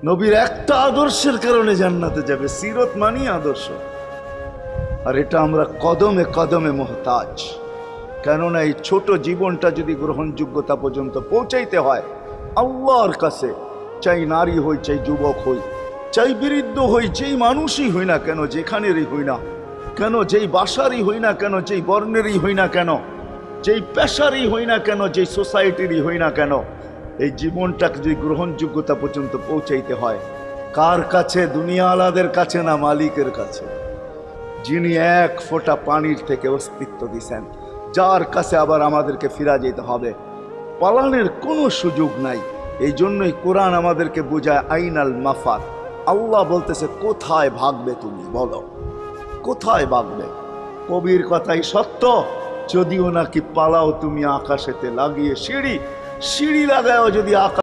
নবীর একটা আদর্শের কারণে জান্নাতে যাবে। সিরত মানি আদর্শ। আর এটা আমরা কদমে কদমে মুহতাজ। কেননা এই ছোট জীবনটা যদি গ্রহণযোগ্যতা পর্যন্ত পৌঁছাইতে হয় আল্লাহর কাছে, চাই নারী হই, চাই যুবক হই, চাই বৃদ্ধ হই, যেই মানুষই হই না কেন, যেখানেরই হই না কেন, যেই বাসারই হই না কেন, যেই বর্ণেরই হই না কেন, যেই পেশারই হই না কেন, যেই সোসাইটিরই হই না কেন, এই জীবনটাকে যদি গ্রহণযোগ্যতা পর্যন্ত পৌঁছাইতে হয় কার কাছে? দুনিয়া আলাদের কাছে না, মালিকের কাছে, যিনি এক ফোঁটা পানির থেকে অস্তিত্ব দিছেন, যার কাছে আবার আমাদেরকে ফিরা যেতে হবে। পালানের কোনো সুযোগ নাই। এই জন্যই কোরআন আমাদেরকে বোঝায় আইনাল মাফার। আল্লাহ বলতেছে কোথায় ভাগবে তুমি, বলো কোথায় ভাগবে? কবির কথাই সত্য, যদিও নাকি পালাও তুমি আকাশেতে লাগিয়ে সিঁড়ি, সিঁড়ি লাগাও যদি আকাশ